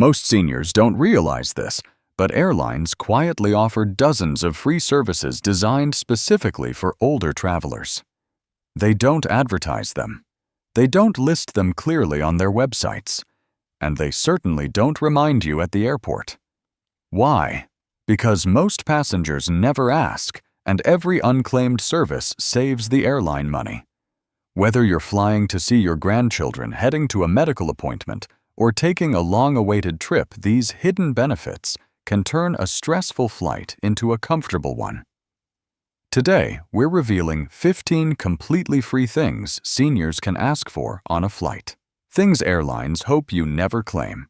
Most seniors don't realize this, but airlines quietly offer dozens of free services designed specifically for older travelers. They don't advertise them. They don't list them clearly on their websites. And they certainly don't remind you at the airport. Why? Because most passengers never ask, and every unclaimed service saves the airline money. Whether you're flying to see your grandchildren, heading to a medical appointment, or taking a long-awaited trip, these hidden benefits can turn a stressful flight into a comfortable one. Today, we're revealing 15 completely free things seniors can ask for on a flight. Things airlines hope you never claim.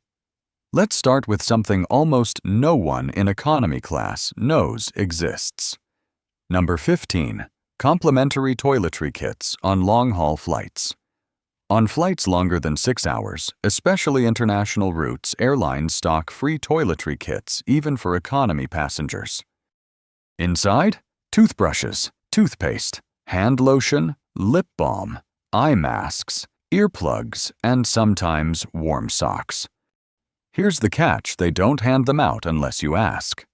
Let's start with something almost no one in economy class knows exists. Number 15. Complimentary toiletry kits on long-haul flights. On flights longer than 6 hours, especially international routes, airlines stock free toiletry kits even for economy passengers. Inside, toothbrushes, toothpaste, hand lotion, lip balm, eye masks, earplugs, and sometimes warm socks. Here's the catch: they don't hand them out unless you ask.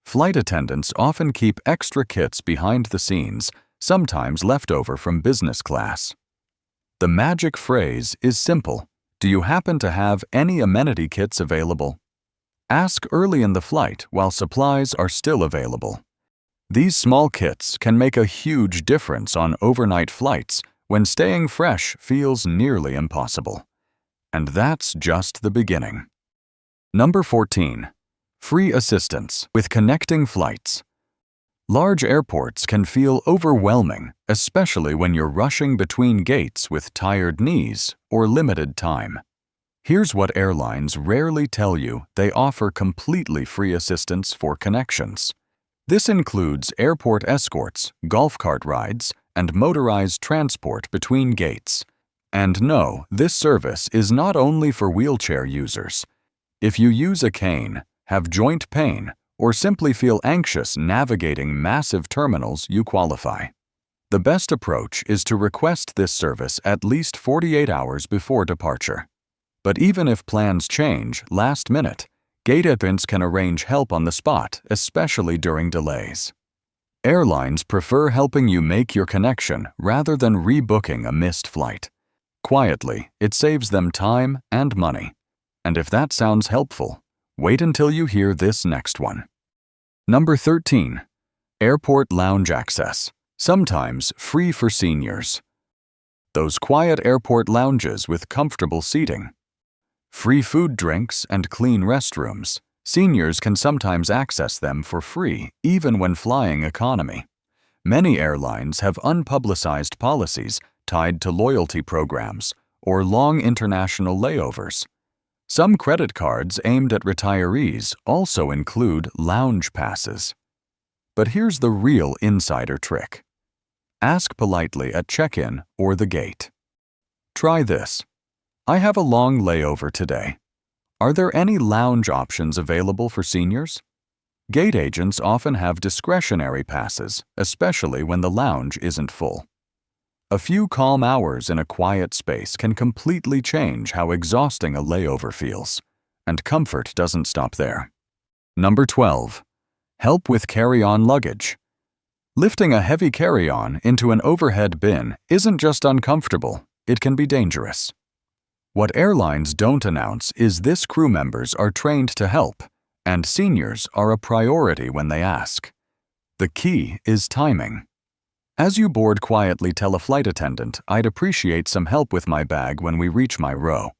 Flight attendants often keep extra kits behind the scenes, sometimes left over from business class. The magic phrase is simple: do you happen to have any amenity kits available? Ask early in the flight while supplies are still available. These small kits can make a huge difference on overnight flights when staying fresh feels nearly impossible. And that's just the beginning. Number 14. Free assistance with connecting flights. Large airports can feel overwhelming, especially when you're rushing between gates with tired knees or limited time. Here's what airlines rarely tell you: they offer completely free assistance for connections. This includes airport escorts, golf cart rides, and motorized transport between gates. And no, this service is not only for wheelchair users. If you use a cane, have joint pain, or simply feel anxious navigating massive terminals, you qualify. The best approach is to request this service at least 48 hours before departure. But even if plans change last minute, gate agents can arrange help on the spot, especially during delays. Airlines prefer helping you make your connection rather than rebooking a missed flight. Quietly, it saves them time and money. And if that sounds helpful, wait until you hear this next one. Number 13. Airport lounge access, sometimes free for seniors. Those quiet airport lounges with comfortable seating. Free food, drinks, and clean restrooms. Seniors can sometimes access them for free, even when flying economy. Many airlines have unpublicized policies tied to loyalty programs or long international layovers. Some credit cards aimed at retirees also include lounge passes. But here's the real insider trick. Ask politely at check-in or the gate. Try this: I have a long layover today. Are there any lounge options available for seniors? Gate agents often have discretionary passes, especially when the lounge isn't full. A few calm hours in a quiet space can completely change how exhausting a layover feels. And comfort doesn't stop there. Number 12. Help with carry-on luggage. Lifting a heavy carry-on into an overhead bin isn't just uncomfortable, it can be dangerous. What airlines don't announce is this: crew members are trained to help, and seniors are a priority when they ask. The key is timing. As you board, quietly tell a flight attendant, "I'd appreciate some help with my bag when we reach my row."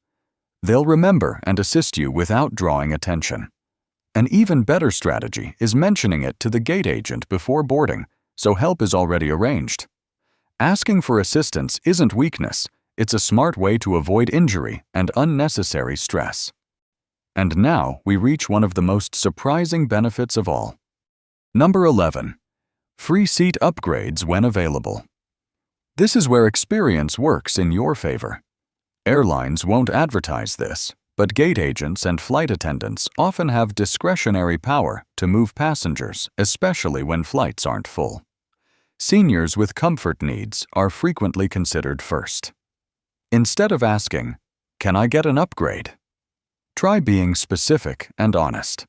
They'll remember and assist you without drawing attention. An even better strategy is mentioning it to the gate agent before boarding, so help is already arranged. Asking for assistance isn't weakness. It's a smart way to avoid injury and unnecessary stress. And now we reach one of the most surprising benefits of all. Number 11. Free seat upgrades when available. This is where experience works in your favor. Airlines won't advertise this, but gate agents and flight attendants often have discretionary power to move passengers, especially when flights aren't full. Seniors with comfort needs are frequently considered first. Instead of asking, "Can I get an upgrade?" Try being specific and honest.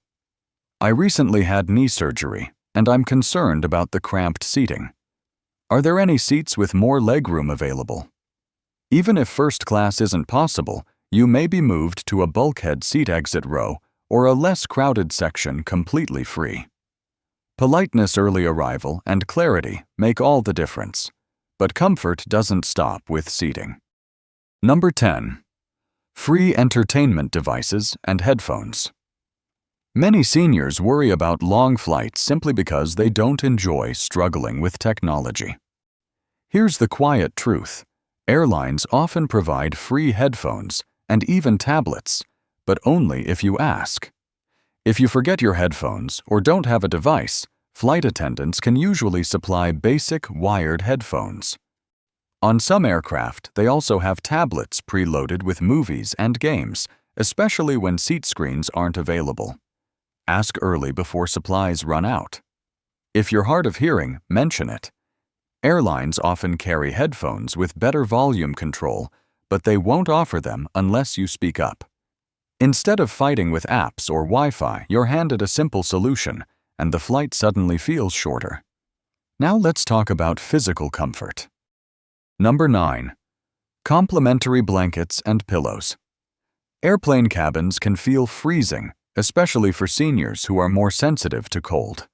I recently had knee surgery, and I'm concerned about the cramped seating. Are there any seats with more legroom available? Even if first class isn't possible, you may be moved to a bulkhead seat exit row or a less crowded section completely free. Politeness, early arrival, and clarity make all the difference, but comfort doesn't stop with seating. Number 10. Free entertainment devices and headphones. Many seniors worry about long flights simply because they don't enjoy struggling with technology. Here's the quiet truth. Airlines often provide free headphones and even tablets, but only if you ask. If you forget your headphones or don't have a device, flight attendants can usually supply basic wired headphones. On some aircraft, they also have tablets preloaded with movies and games, especially when seat screens aren't available. Ask early before supplies run out. If you're hard of hearing, mention it. Airlines often carry headphones with better volume control, but they won't offer them unless you speak up. Instead of fighting with apps or Wi-Fi, you're handed a simple solution, and the flight suddenly feels shorter. Now let's talk about physical comfort. Number 9. Complimentary blankets and pillows. Airplane cabins can feel freezing, especially for seniors who are more sensitive to cold.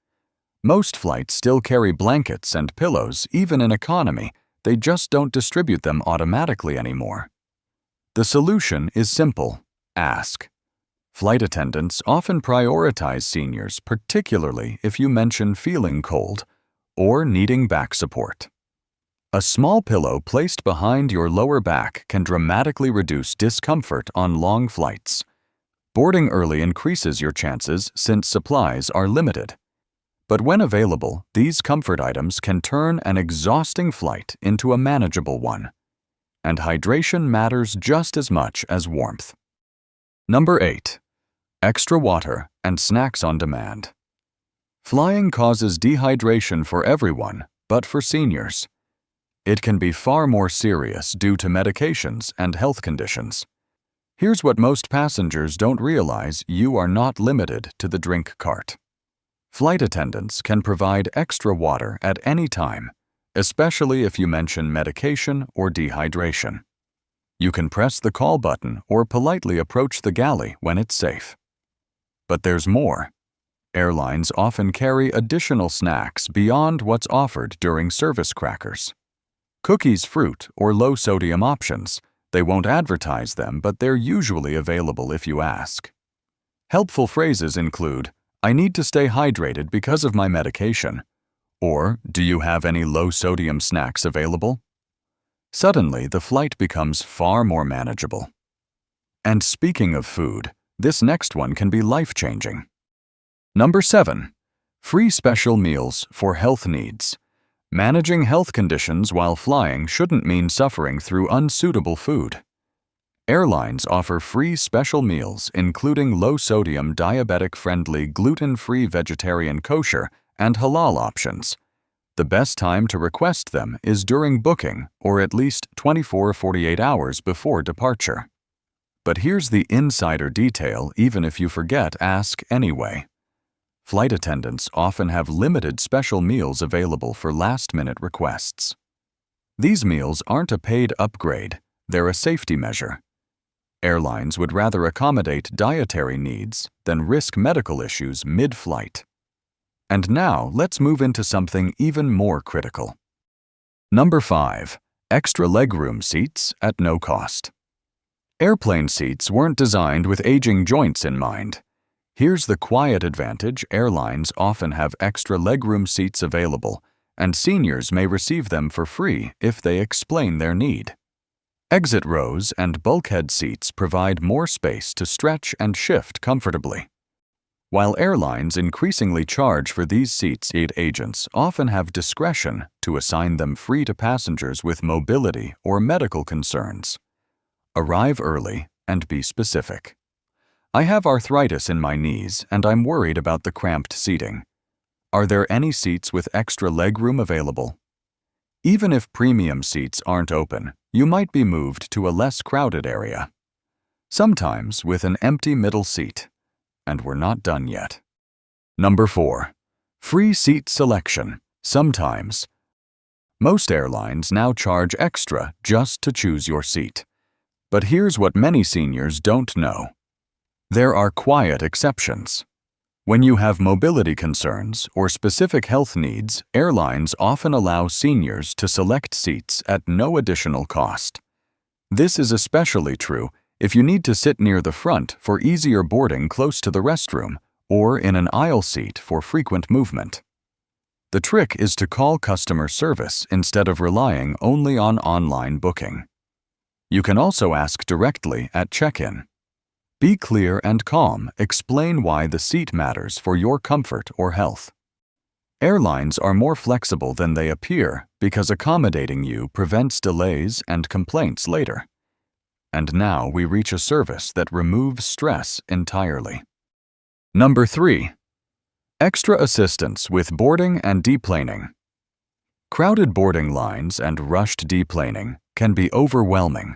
Most flights still carry blankets and pillows, even in economy. They just don't distribute them automatically anymore. The solution is simple: ask. Flight attendants often prioritize seniors, particularly if you mention feeling cold or needing back support. A small pillow placed behind your lower back can dramatically reduce discomfort on long flights. Boarding early increases your chances since supplies are limited. But when available, these comfort items can turn an exhausting flight into a manageable one. And hydration matters just as much as warmth. Number 8. Extra water and snacks on demand. Flying causes dehydration for everyone, but for seniors. It can be far more serious due to medications and health conditions. Here's what most passengers don't realize: you are not limited to the drink cart. Flight attendants can provide extra water at any time, especially if you mention medication or dehydration. You can press the call button or politely approach the galley when it's safe. But there's more. Airlines often carry additional snacks beyond what's offered during service crackers. Cookies, fruit, or low-sodium options. They won't advertise them, but they're usually available if you ask. Helpful phrases include, "I need to stay hydrated because of my medication," or "Do you have any low-sodium snacks available?" Suddenly, the flight becomes far more manageable. And speaking of food, this next one can be life-changing. Number 7. Free special meals for health needs. Managing health conditions while flying shouldn't mean suffering through unsuitable food. Airlines offer free special meals including low-sodium, diabetic-friendly, gluten-free, vegetarian, kosher, and halal options. The best time to request them is during booking or at least 24-48 hours before departure. But here's the insider detail: even if you forget, ask anyway. Flight attendants often have limited special meals available for last-minute requests. These meals aren't a paid upgrade, they're a safety measure. Airlines would rather accommodate dietary needs than risk medical issues mid-flight. And now, let's move into something even more critical. Number 5. Extra legroom seats at no cost. Airplane seats weren't designed with aging joints in mind. Here's the quiet advantage: airlines often have extra legroom seats available, and seniors may receive them for free if they explain their need. Exit rows and bulkhead seats provide more space to stretch and shift comfortably. While airlines increasingly charge for these seats, agents often have discretion to assign them free to passengers with mobility or medical concerns. Arrive early and be specific. I have arthritis in my knees and I'm worried about the cramped seating. Are there any seats with extra legroom available? Even if premium seats aren't open, you might be moved to a less crowded area. sometimes with an empty middle seat. And we're not done yet. Number 4. Free seat selection, sometimes. Most airlines now charge extra just to choose your seat. But here's what many seniors don't know. There are quiet exceptions. When you have mobility concerns or specific health needs, airlines often allow seniors to select seats at no additional cost. This is especially true if you need to sit near the front for easier boarding close to the restroom or in an aisle seat for frequent movement. The trick is to call customer service instead of relying only on online booking. You can also ask directly at check-in. Be clear and calm, explain why the seat matters for your comfort or health. Airlines are more flexible than they appear because accommodating you prevents delays and complaints later. And now we reach a service that removes stress entirely. Number 3. Extra assistance with boarding and deplaning. Crowded boarding lines and rushed deplaning can be overwhelming.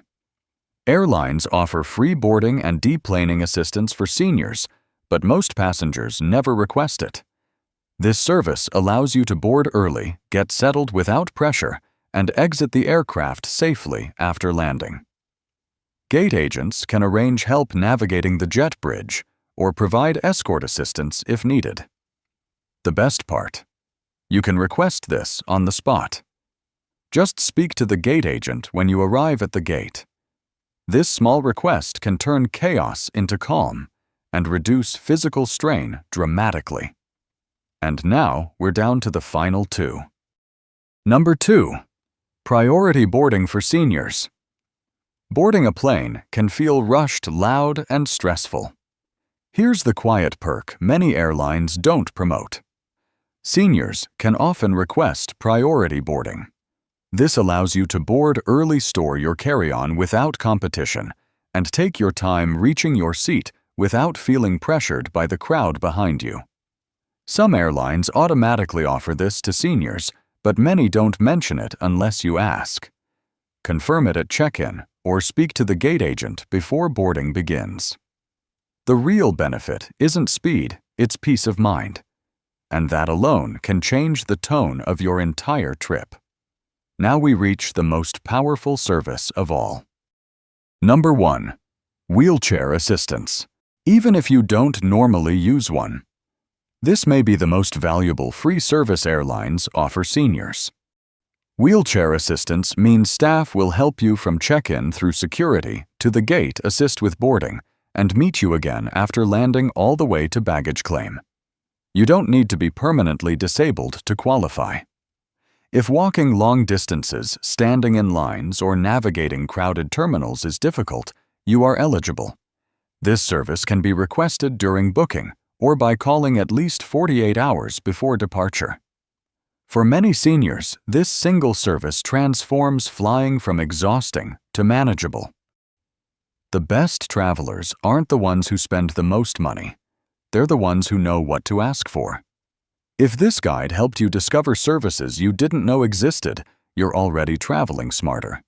Airlines offer free boarding and deplaning assistance for seniors, but most passengers never request it. This service allows you to board early, get settled without pressure, and exit the aircraft safely after landing. Gate agents can arrange help navigating the jet bridge or provide escort assistance if needed. The best part: you can request this on the spot. Just speak to the gate agent when you arrive at the gate. This small request can turn chaos into calm and reduce physical strain dramatically. And now we're down to the final 2. Number 2. Priority boarding for seniors. Boarding a plane can feel rushed, loud, and stressful. Here's the quiet perk many airlines don't promote. Seniors can often request priority boarding. This allows you to board early, store your carry-on without competition, and take your time reaching your seat without feeling pressured by the crowd behind you. Some airlines automatically offer this to seniors, but many don't mention it unless you ask. Confirm it at check-in or speak to the gate agent before boarding begins. The real benefit isn't speed, it's peace of mind. And that alone can change the tone of your entire trip. Now we reach the most powerful service of all. Number 1. Wheelchair assistance, even if you don't normally use one. This may be the most valuable free service airlines offer seniors. Wheelchair assistance means staff will help you from check-in through security to the gate, assist with boarding, and meet you again after landing all the way to baggage claim. You don't need to be permanently disabled to qualify. If walking long distances, standing in lines, or navigating crowded terminals is difficult, you are eligible. This service can be requested during booking or by calling at least 48 hours before departure. For many seniors, this single service transforms flying from exhausting to manageable. The best travelers aren't the ones who spend the most money. They're the ones who know what to ask for. If this guide helped you discover services you didn't know existed, you're already traveling smarter.